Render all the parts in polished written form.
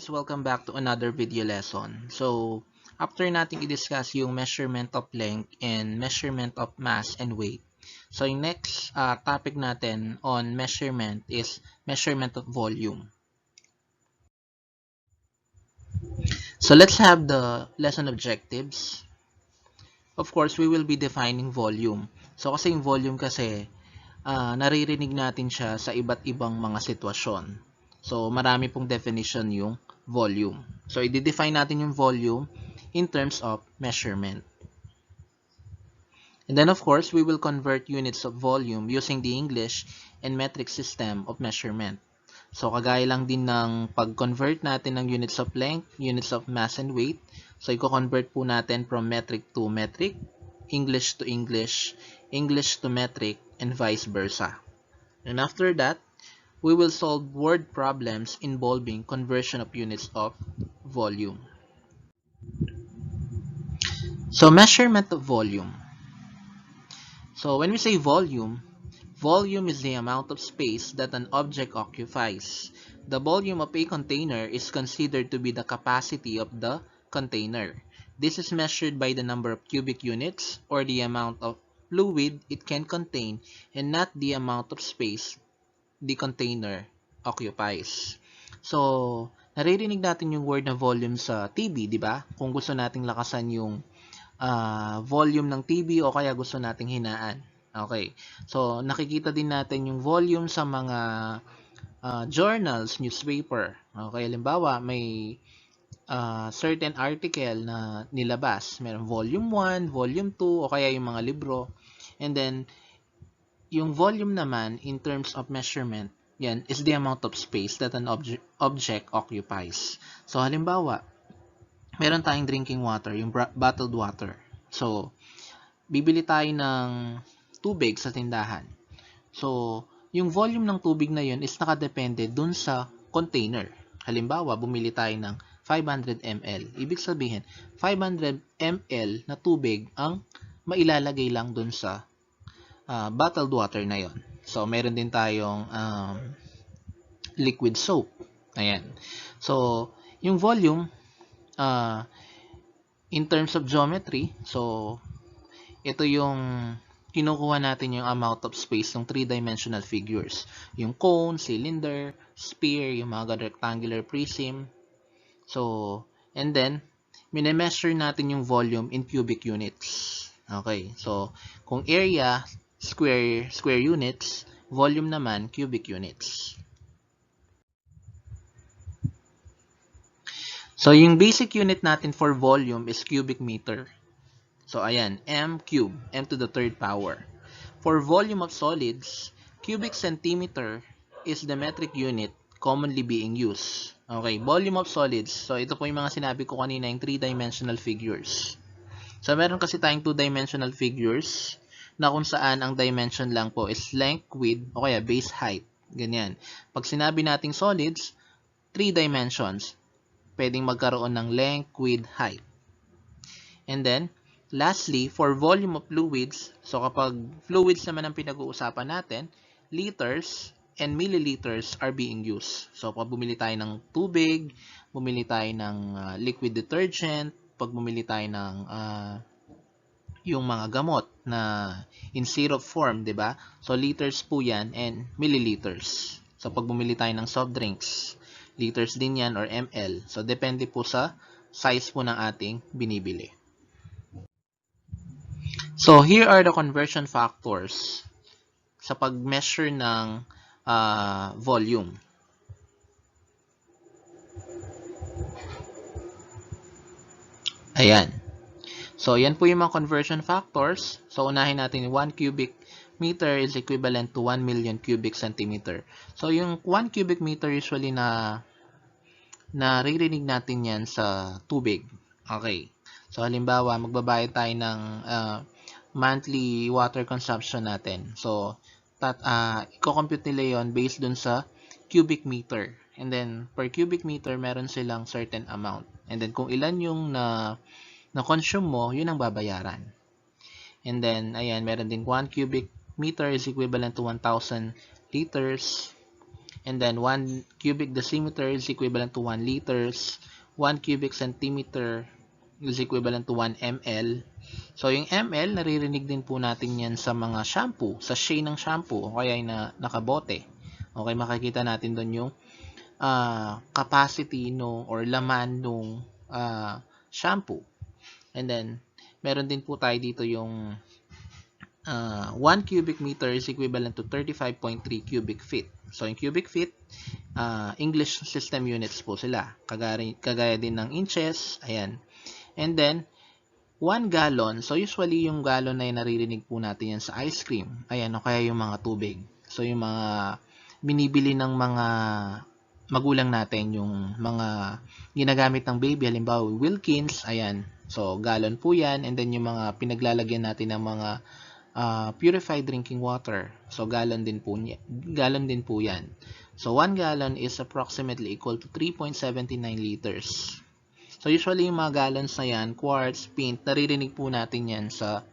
students, welcome back to another video lesson. So, after nating i-discuss yung measurement of length and measurement of mass and weight. So, yung next topic natin on measurement is measurement of volume. So, let's have the lesson objectives. Of course, we will be defining volume. So, kasi yung volume kasi, naririnig natin siya sa iba't ibang mga sitwasyon. So, marami pong definition yung volume. So, i-define natin yung volume in terms of measurement. And then, of course, we will convert units of volume using the English and metric system of measurement. So, kagaya lang din ng pag-convert natin ng units of length, units of mass and weight. So, i-convert po natin from metric to metric, English to English, English to metric, and vice versa. And after that, we will solve word problems involving conversion of units of volume. So, measurement of volume. So, when we say volume, volume is the amount of space that an object occupies. The volume of a container is considered to be the capacity of the container. This is measured by the number of cubic units or the amount of fluid it can contain and not the amount of space the container occupies. So, naririnig natin yung word na volume sa TV, di ba? Kung gusto nating lakasan yung volume ng TV o kaya gusto nating hinaan. Okay. So, nakikita din natin yung volume sa mga journals, newspaper. Okay, halimbawa, may certain article na nilabas. Meron volume 1, volume 2, o kaya yung mga libro. And then, yung volume naman, in terms of measurement, yan, is the amount of space that an object occupies. So, halimbawa, meron tayong drinking water, yung bottled water. So, bibili tayo ng tubig sa tindahan. So, yung volume ng tubig na yun is nakadepende dun sa container. Halimbawa, bumili tayo ng 500 ml. Ibig sabihin, 500 ml na tubig ang mailalagay lang dun sa bottled water na yon. So, meron din tayong liquid soap. Ayan. So, yung volume, in terms of geometry, so, ito yung kinukuha natin yung amount of space ng three-dimensional figures. Yung cone, cylinder, sphere, yung mga rectangular prism. So, and then, minemeasure natin yung volume in cubic units. Okay. So, kung area, square units, volume naman, cubic units. So, yung basic unit natin for volume is cubic meter. So, ayan, m cube, m to the third power. For volume of solids, cubic centimeter is the metric unit commonly being used. Okay, volume of solids. So, ito po yung mga sinabi ko kanina, yung three-dimensional figures. So, meron kasi tayong two-dimensional figures na kung saan ang dimension lang po is length, width, o kaya base height. Ganyan. Pag sinabi nating solids, 3 dimensions. Pwedeng magkaroon ng length, width, height. And then, lastly, for volume of fluids, so kapag fluids naman ang pinag-uusapan natin, liters and milliliters are being used. So, pag bumili tayo ng tubig, bumili tayo ng liquid detergent, pag bumili tayo ng yung mga gamot na in syrup form, 'di ba? So liters po 'yan and milliliters. So pag bumili tayo ng soft drinks, liters din 'yan or ml. So depende po sa size po ng ating binibili. So here are the conversion factors sa pag-measure ng volume. Ayan. So, yan po yung mga conversion factors. So, unahin natin 1 cubic meter is equivalent to 1 million cubic centimeter. So, yung 1 cubic meter usually na naririnig natin yan sa tubig. Okay. So, halimbawa, magbabayad tayo ng monthly water consumption natin. So, i-compute nila yon based dun sa cubic meter. And then, per cubic meter, meron silang certain amount. And then, kung ilan yung na-consume mo, yun ang babayaran. And then, ayan, meron din 1 cubic meter is equivalent to 1,000 liters. And then 1 cubic decimeter is equivalent to 1 liters. 1 cubic centimeter is equivalent to 1 ml. So, yung ml, naririnig din po natin yan sa mga shampoo, sa sachet ng shampoo, o kaya yung nakabote. Okay, makikita natin doon yung capacity no or laman nung shampoo. And then, meron din po tayo dito yung 1 cubic meter is equivalent to 35.3 cubic feet. So, yung cubic feet, English system units po sila. Kagaya din ng inches. Ayan. And then, 1 gallon. So, usually yung gallon na yung naririnig po natin yan sa ice cream. Ayan, o kaya yung mga tubig. So, yung mga binibili ng mga magulang natin, yung mga ginagamit ng baby, halimbawa Wilkins, ayan. So, gallon po yan. And then, yung mga pinaglalagyan natin ng mga purified drinking water. So, gallon din po yan. So, 1 gallon is approximately equal to 3.79 liters. So, usually yung mga gallons na yan, quarts, pint, naririnig po natin yan sa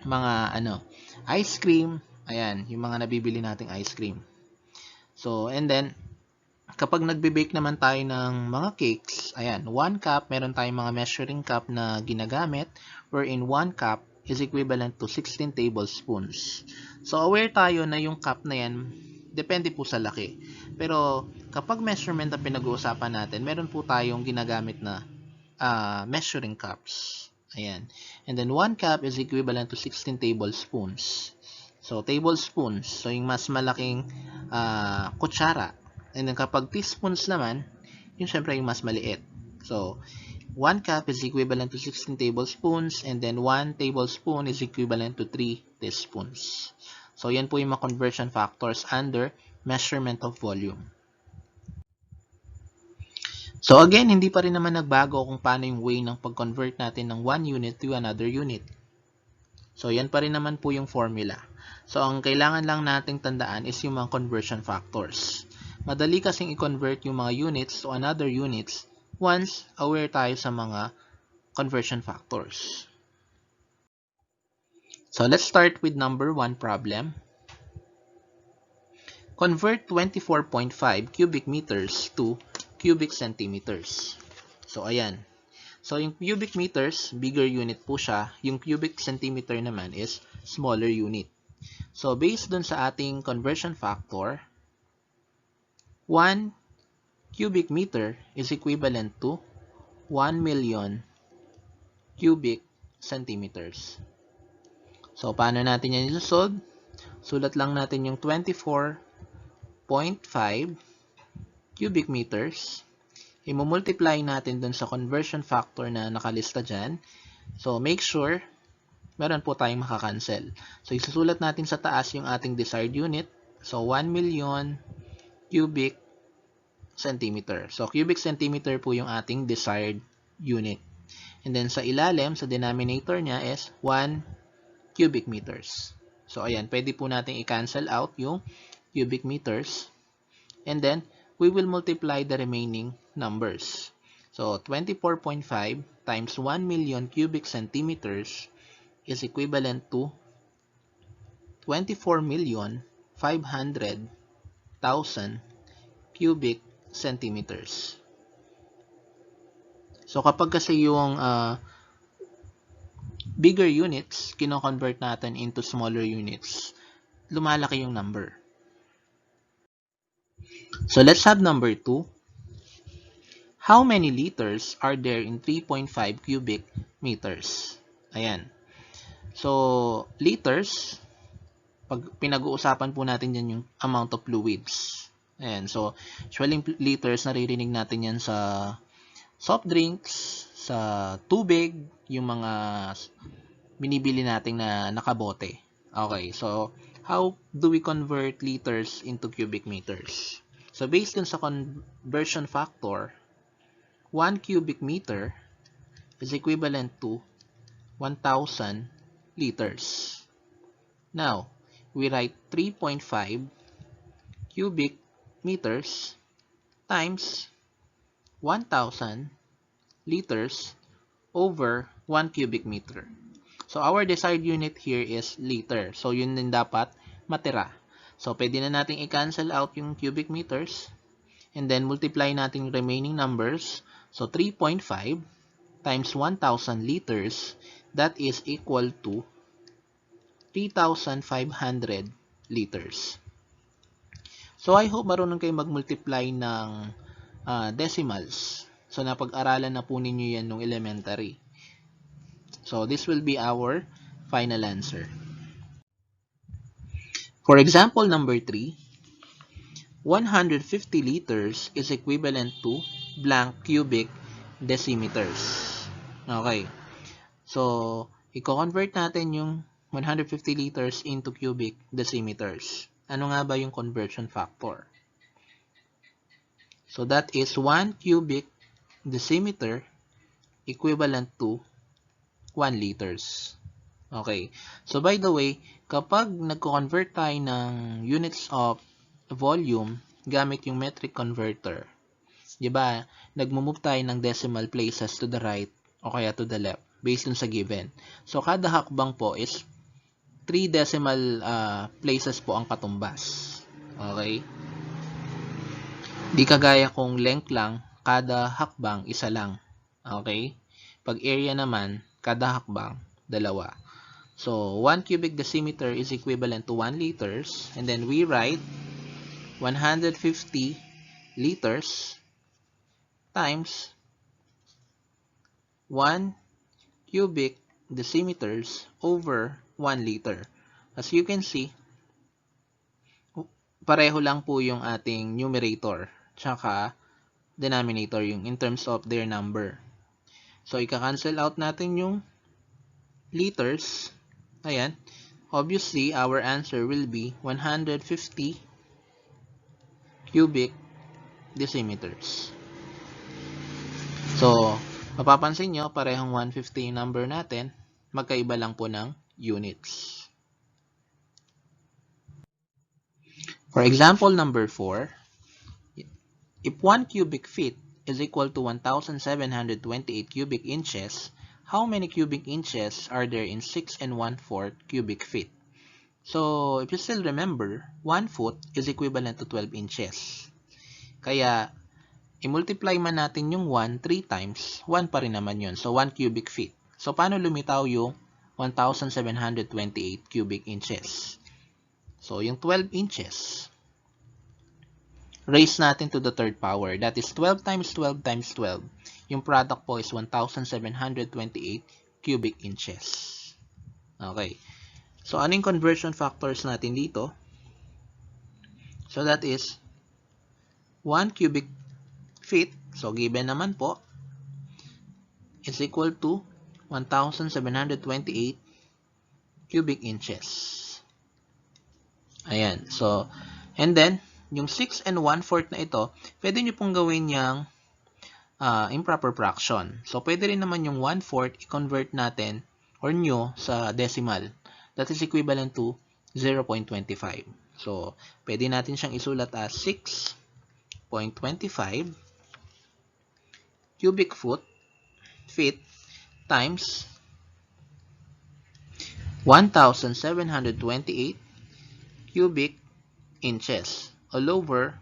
mga ice cream. Ayan, yung mga nabibili nating ice cream. So, and then, kapag nagbe-bake naman tayo ng mga cakes, ayan, 1 cup, meron tayong mga measuring cup na ginagamit, wherein 1 cup is equivalent to 16 tablespoons. So, aware tayo na yung cup na yan, depende po sa laki. Pero, kapag measurement ang pinag-uusapan natin, meron po tayong ginagamit na measuring cups. Ayan. And then, 1 cup is equivalent to 16 tablespoons. So, tablespoons. So, yung mas malaking kutsara. And then, kapag teaspoons naman, yung syempre yung mas maliit. So, 1 cup is equivalent to 16 tablespoons and then 1 tablespoon is equivalent to 3 teaspoons. So, yan po yung mga conversion factors under measurement of volume. So, again, hindi pa rin naman nagbago kung paano yung way ng pag-convert natin ng 1 unit to another unit. So, yan pa rin naman po yung formula. So, ang kailangan lang nating tandaan is yung mga conversion factors. Madali kasing i-convert yung mga units to another units once aware tayo sa mga conversion factors. So, let's start with number 1 problem. Convert 24.5 cubic meters to cubic centimeters. So, ayan. So, yung cubic meters, bigger unit po siya. Yung cubic centimeter naman is smaller unit. So, based dun sa ating conversion factor, 1 cubic meter is equivalent to 1 million cubic centimeters. So, paano natin yan isosolve? Sulat lang natin yung 24.5 cubic meters. I-multiply natin dun sa conversion factor na nakalista dyan. So, make sure meron po tayong makakancel. So, isusulat natin sa taas yung ating desired unit. So, 1 million cubic centimeter. So, cubic centimeter po yung ating desired unit. And then, sa ilalim, sa denominator niya is 1 cubic meters. So, ayan, pwede po natin i-cancel out yung cubic meters. And then, we will multiply the remaining numbers. So, 24.5 times 1 million cubic centimeters is equivalent to 24,500,000 cubic centimeters. So, kapag kasi yung bigger units, kino-convert natin into smaller units, lumalaki yung number. So, let's have number 2. How many liters are there in 3.5 cubic meters? Ayan. So, liters, pag pinag-uusapan po natin yan yung amount of fluids. Ayan. So, usually liters, naririnig natin yan sa soft drinks, sa tubig, yung mga binibili natin na nakabote. Okay. So, how do we convert liters into cubic meters? So, based on sa conversion factor, 1 cubic meter is equivalent to 1,000 liters. Now, we write 3.5 cubic meters times 1,000 liters over 1 cubic meter. So, our desired unit here is liter. So, yun din dapat matira. So, pwede na natin i-cancel out yung cubic meters. And then, multiply natin yung remaining numbers. So, 3.5 times 1,000 liters, that is equal to 3,500 liters. So, I hope marunong kayo mag-multiply ng decimals. So, napag-aralan na po ninyo yan nung elementary. So, this will be our final answer. For example number 3, 150 liters is equivalent to blank cubic decimeters. Okay. So, i-convert natin yung 150 liters into cubic decimeters. Ano nga ba yung conversion factor? So, that is 1 cubic decimeter equivalent to 1 liters. Okay. So, by the way, kapag nagko-convert tayo ng units of volume gamit yung metric converter, di ba, nagmo-move tayo ng decimal places to the right o kaya to the left based on sa given. So, kada hakbang po is 3 decimal places po ang katumbas. Okay? Di kagaya kung length lang, kada hakbang isa lang. Okay? Pag area naman, kada hakbang dalawa. So, 1 cubic decimeter is equivalent to 1 liters. And then we write 150 liters times 1 cubic decimeters over 1 liter. As you can see, pareho lang po yung ating numerator tsaka denominator yung in terms of their number. So, ika-cancel out natin yung liters. Ayan. Obviously, our answer will be 150 cubic decimeters. So, mapapansin nyo, parehong 150 yung number natin. Magkaiba lang po ng units. For example number 4, if 1 cubic feet is equal to 1,728 cubic inches, how many cubic inches are there in 6 1/4 cubic feet? So, if you still remember, 1 foot is equivalent to 12 inches. Kaya, i-multiply man natin yung 1 3 times, 1 pa rin naman yun. So, 1 cubic feet. So, paano lumitaw yung 1,728 cubic inches? So, yung 12 inches, raise natin to the third power. That is 12 times 12 times 12. Yung product po is 1,728 cubic inches. Okay. So, anong conversion factors natin dito? So, that is 1 cubic feet. So, given naman po is equal to 1,728 cubic inches. Ayan. So, and then, yung 6 1/4 na ito, pwede nyo pong gawin yung improper fraction. So, pwede rin naman yung 1/4 i-convert natin or nyo sa decimal. That is equivalent to 0.25. So, pwede natin siyang isulat as 6.25 cubic feet times 1,728 cubic inches all over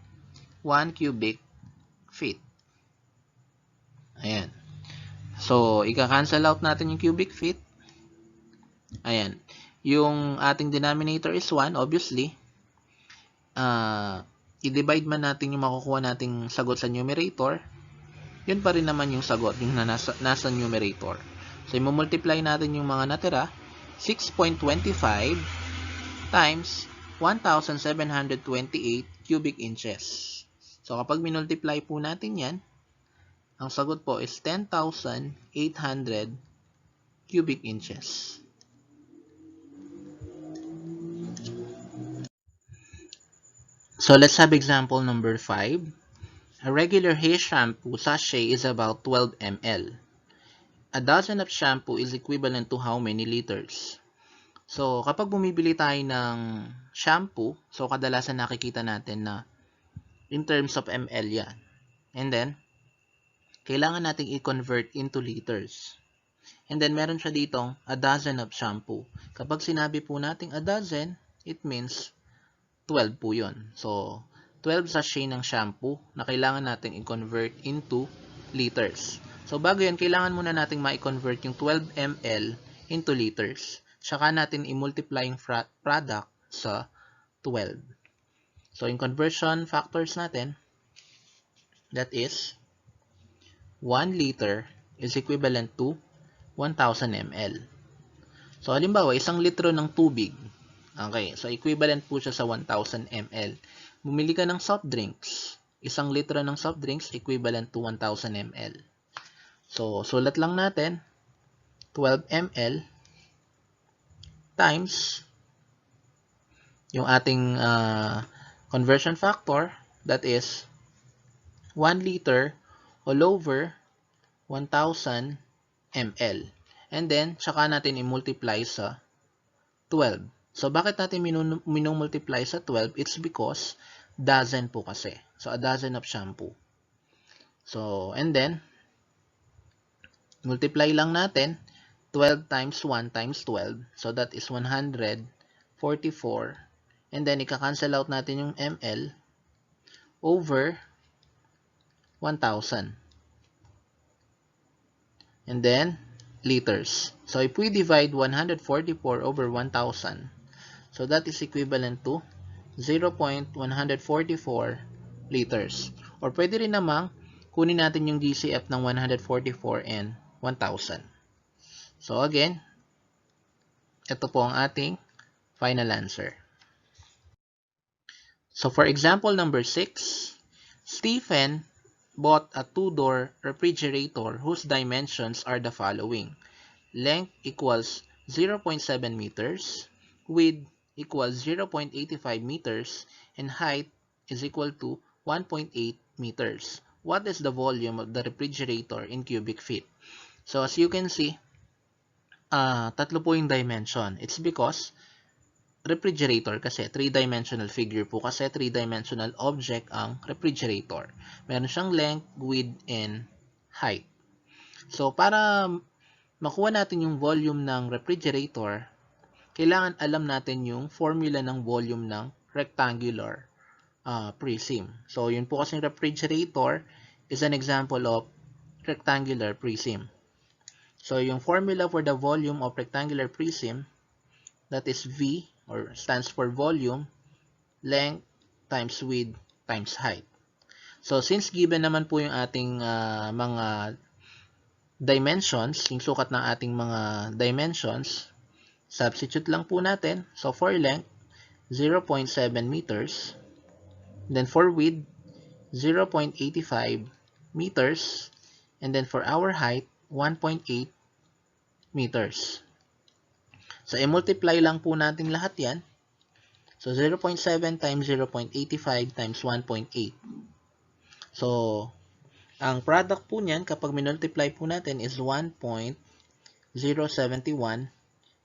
1 cubic feet. Ayan. So, ika-cancel out natin yung cubic feet. Ayan. Yung ating denominator is 1, obviously. I-divide man natin yung makukuha nating sagot sa numerator. Yun pa rin naman yung sagot, yung nasa numerator. So, i-multiply natin yung mga natira. 6.25 times 1,728 cubic inches. So, kapag minultiply po natin yan, ang sagot po is 10,800 cubic inches. So, let's have example number 5. A regular hair shampoo sachet is about 12 ml. A dozen of shampoo is equivalent to how many liters? So, kapag bumibili tayo ng shampoo, so kadalasan nakikita natin na in terms of ml yan. And then, kailangan nating i-convert into liters. And then, meron siya ditong a dozen of shampoo. Kapag sinabi po nating a dozen, it means 12 po yun. So, 12 sachet ng shampoo na kailangan natin i-convert into liters. So, bago yan, kailangan muna natin ma-convert yung 12 ml into liters. Tsaka natin i-multiply yung product sa 12. So, yung conversion factors natin, that is 1 liter is equivalent to 1,000 ml. So, halimbawa, 1 litro ng tubig. Okay, so equivalent po siya sa 1,000 ml. Bumili ka ng soft drinks. 1 litro ng soft drinks equivalent to 1,000 ml. So, sulat lang natin 12 ml times yung ating conversion factor, that is 1 liter all over 1,000 ml. And then, tsaka natin i-multiply sa 12. So, bakit natin minumultiply sa 12? It's because dozen po kasi. So, a dozen of shampoo. So, and then, multiply lang natin 12 times 1 times 12. So, that is 144. And then, ika-cancel out natin yung ml over 1,000. And then, liters. So, if we divide 144 over 1,000, so that is equivalent to 0.144 liters. Or pwede rin namang kunin natin yung GCF ng 144 and 1,000. So, again, ito po ang ating final answer. So, for example number 6, Stephen bought a 2-door refrigerator whose dimensions are the following. Length equals 0.7 meters, width equals 0.85 meters, and height is equal to 1.8 meters. What is the volume of the refrigerator in cubic feet? So as you can see, tatlo po yung dimension. It's because refrigerator kasi 3-dimensional figure po kasi 3-dimensional object ang refrigerator. Meron siyang length, width, and height. So para makuha natin yung volume ng refrigerator, kailangan alam natin yung formula ng volume ng rectangular prism. So yun po kasi refrigerator is an example of rectangular prism. So yung formula for the volume of rectangular prism, that is V, or stands for volume, length times width times height. So, since given naman po yung ating mga dimensions, yung sukat ng ating mga dimensions, substitute lang po natin. So, for length, 0.7 meters. Then, for width, 0.85 meters. And then, for our height, 1.8 meters. So, i-multiply lang po natin lahat yan. So, 0.7 times 0.85 times 1.8. So, ang product po niyan, kapag minultiply po natin, is 1.071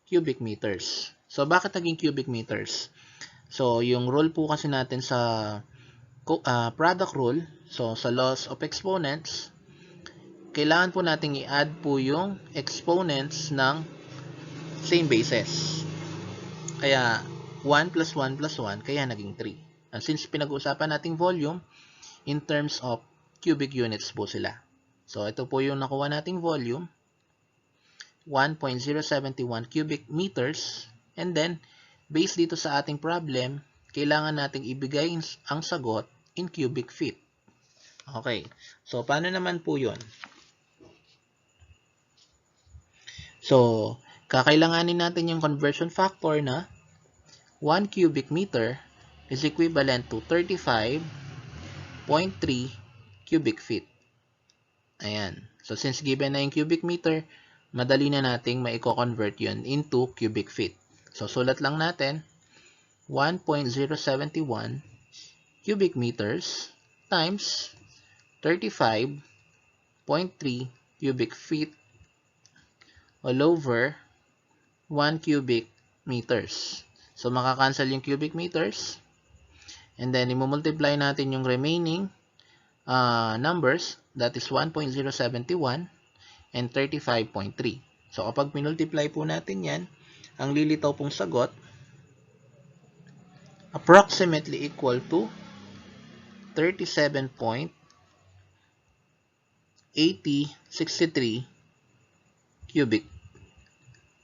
cubic meters. So, bakit naging cubic meters? So, yung rule po kasi natin sa product rule, so sa laws of exponents, kailangan po natin i-add po yung exponents ng same bases. Kaya 1 plus 1 plus 1, kaya naging 3. And since pinag-uusapan nating volume, in terms of cubic units po sila. So ito po yung nakuha nating volume, 1.071 cubic meters. And then, based dito sa ating problem, kailangan nating ibigay ang sagot in cubic feet. Okay. So paano naman po yun? So, kakailanganin natin yung conversion factor na 1 cubic meter is equivalent to 35.3 cubic feet. Ayan. So, since given na yung cubic meter, madali na nating maiko-convert yun into cubic feet. So, sulat lang natin 1.071 cubic meters times 35.3 cubic feet all over 1 cubic meters. So, makakancel yung cubic meters. And then, i-multiply natin yung remaining numbers. That is 1.071 and 35.3. So, kapag minultiply po natin yan, ang lilitaw pong sagot, approximately equal to 37.8063 cubic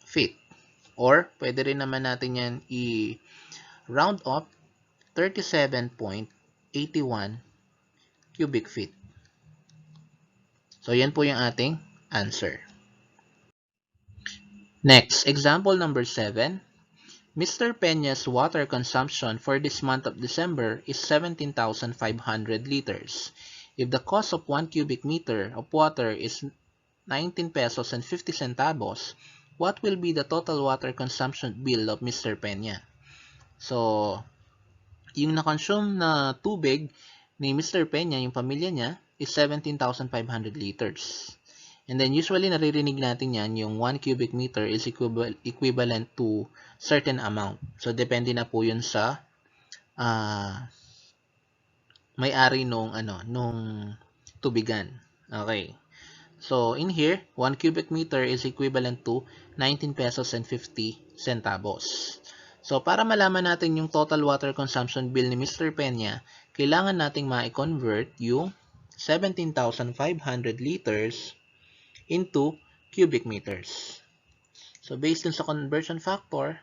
feet. Or, pwede rin naman natin yan i-round up 37.81 cubic feet. So, yan po yung ating answer. Next, example number 7. Mr. Peña's water consumption for this month of December is 17,500 liters. If the cost of 1 cubic meter of water is 19 pesos and 50 centavos, what will be the total water consumption bill of Mr. Peña? So, yung na-consume na tubig ni Mr. Peña, yung pamilya niya, is 17,500 liters. And then, usually, naririnig natin yan, yung 1 cubic meter is equivalent to certain amount. So, depende na po yun sa may-ari nung tubigan. Okay. So, in here, 1 cubic meter is equivalent to 19 pesos and 50 centavos. So, para malaman natin yung total water consumption bill ni Mr. Peña, kailangan nating ma-convert yung 17,500 liters into cubic meters. So, based on sa conversion factor,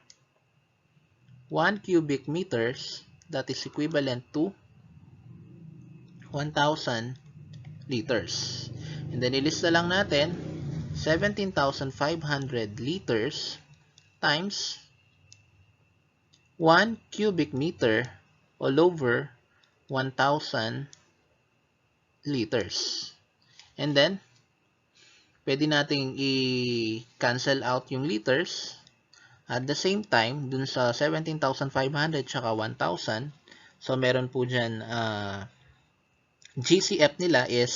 1 cubic meters, that is equivalent to 1,000 liters. And then, ilista lang natin, 17,500 liters times 1 cubic meter all over 1,000 liters. And then, pwede nating i-cancel out yung liters. At the same time, dun sa 17,500 tsaka 1,000, so meron po dyan, GCF nila is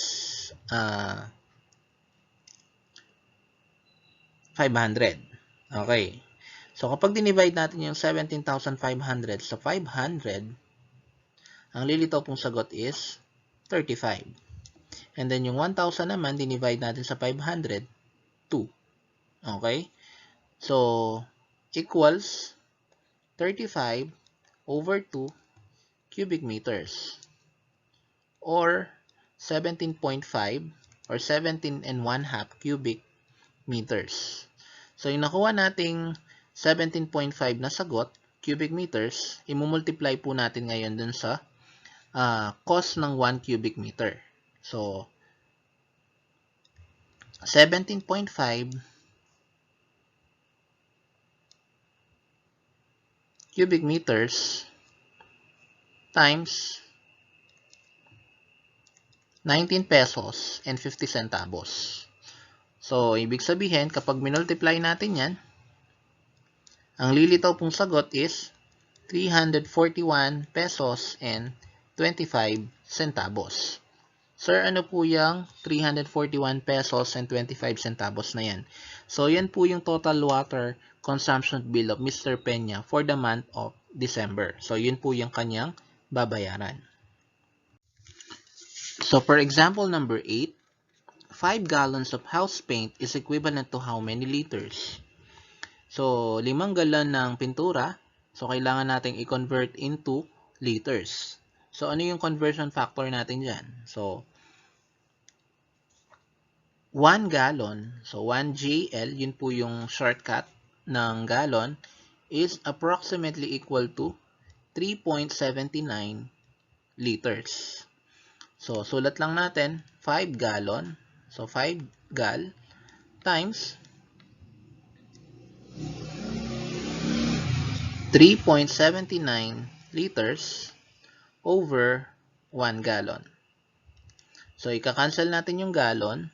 500. Okay. So, kapag dinivide natin yung 17,500 sa 500, ang lilitaw pong sagot is 35. And then, yung 1,000 naman, dinivide natin sa 500, 2. Okay? So, equals 35 over 2 cubic meters. Or 17.5 or 17 and 1/2 cubic meters. So, yung nakuha nating 17.5 na sagot, cubic meters, imumultiply po natin ngayon dun sa cost ng 1 cubic meter. So, 17.5 cubic meters times 19 pesos and 50 centavos. So, ibig sabihin, kapag minultiply natin yan, ang lilitaw pong sagot is 341 pesos and 25 centavos. Sir, ano po yung 341 pesos and 25 centavos na yan? So, yan po yung total water consumption bill of Mr. Peña for the month of December. So, yun po yung kanyang babayaran. So, for example number 8, 5 gallons of house paint is equivalent to how many liters? So, 5 galon ng pintura. So, kailangan nating i-convert into liters. So, ano yung conversion factor natin dyan? So, 1 gallon, so 1 GL, yun po yung shortcut ng gallon, is approximately equal to 3.79 liters. So, sulat lang natin, 5 gallon, so 5 gal, times 3.79 liters over 1 gallon. So, ika-cancel natin yung gallon,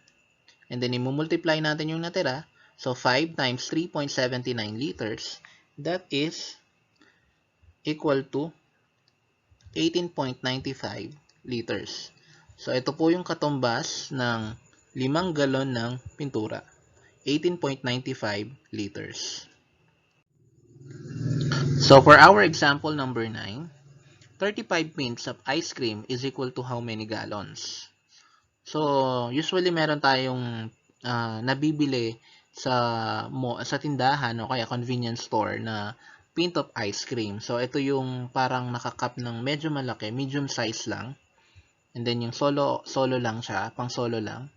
and then i-multiply natin yung natira. So, 5 times 3.79 liters, that is equal to 18.95 liters. So, ito po yung katumbas ng 5 galon ng pintura. 18.95 liters. So, for our example number 9, 35 pints of ice cream is equal to how many gallons? So, usually meron tayong nabibili sa tindahan o kaya convenience store na pint of ice cream. So, ito yung parang nakakap ng medyo malaki, medium size lang. And then, yung solo lang siya, pang solo lang.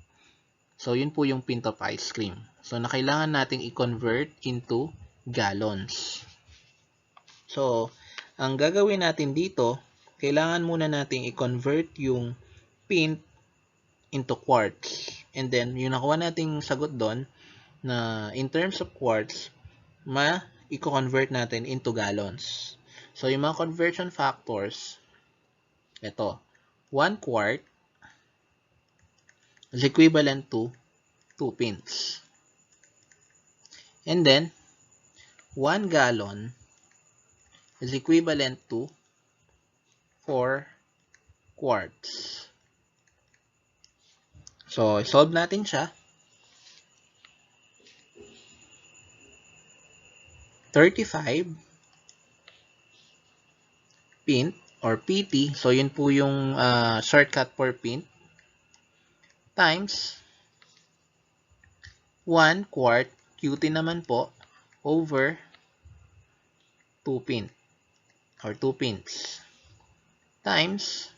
So, yun po yung pint of ice cream. So, na kailangan nating i-convert into gallons. So, ang gagawin natin dito, kailangan muna nating i-convert yung pint into quarts. And then, yung nakuha nating sagot doon, na in terms of quarts, i-convert natin into gallons. So, yung mga conversion factors, ito, 1 quart is equivalent to 2 pints. And then, 1 gallon is equivalent to 4 quarts. So, solve natin siya. 35 pint or PT, so yun po yung shortcut for pint, times 1 quart, QT naman po, over 2 pint or 2 pints, times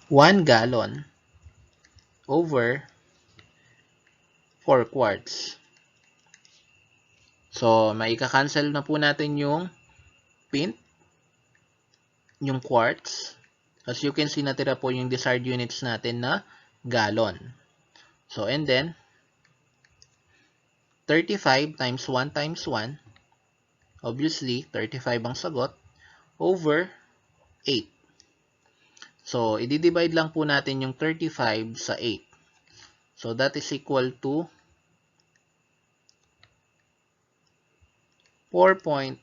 1 gallon over 4 quarts. So, maika-cancel na po natin yung pint, yung quarts. As you can see, natira po yung desired units natin na gallon. So, and then, 35 times 1 times 1, obviously, 35 ang sagot, over 8. So, i-divide lang po natin yung 35 sa 8. So, that is equal to 4.375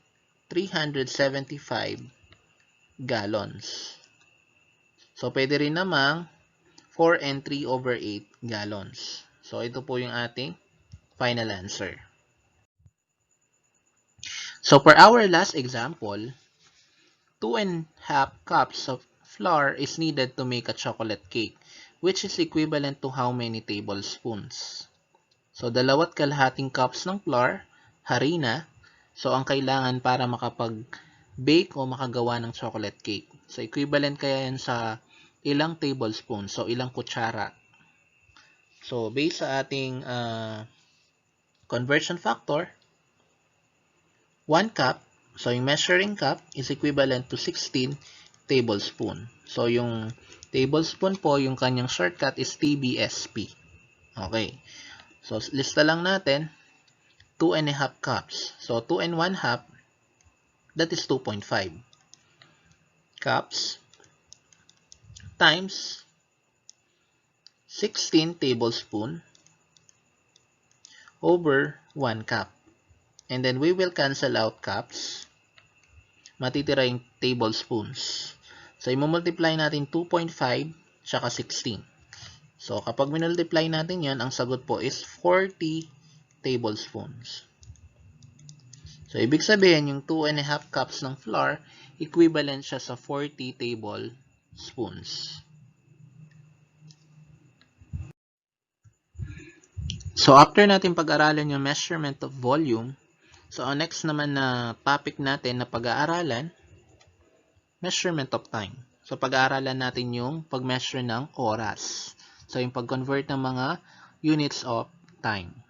gallons. So, pwede rin namang 4 and 3 over 8 gallons. So, ito po yung ating final answer. So, for our last example, 2.5 cups of flour is needed to make a chocolate cake, which is equivalent to how many tablespoons? So, 2.5 cups ng flour, harina. So, ang kailangan para makapag-bake o makagawa ng chocolate cake. So, equivalent kaya yan sa ilang tablespoons. So, ilang kutsara. So, based sa ating conversion factor, 1 cup, so yung measuring cup is equivalent to 16 tablespoon. So, yung tablespoon po, yung kanyang shortcut is TBSP. Okay. So, lista lang natin, 2.5 cups. So, 2 and 1 half, that is 2.5 cups times 16 tablespoon over 1 cup. And then, we will cancel out cups. Matitira yung tablespoons. So, i-multiply natin 2.5 tsaka 16. So, kapag minultiply natin yan, ang sagot po is 40 tablespoons. So, ibig sabihin, yung 2.5 cups ng flour, equivalent siya sa 40 tablespoons. So, after natin pag-aralan yung measurement of volume, so, ang next naman na topic natin na pag-aaralan, measurement of time. So, pag-aaralan natin yung pag-measure ng oras. So, yung pag-convert ng mga units of time.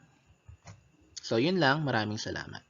So, yun lang. Maraming salamat.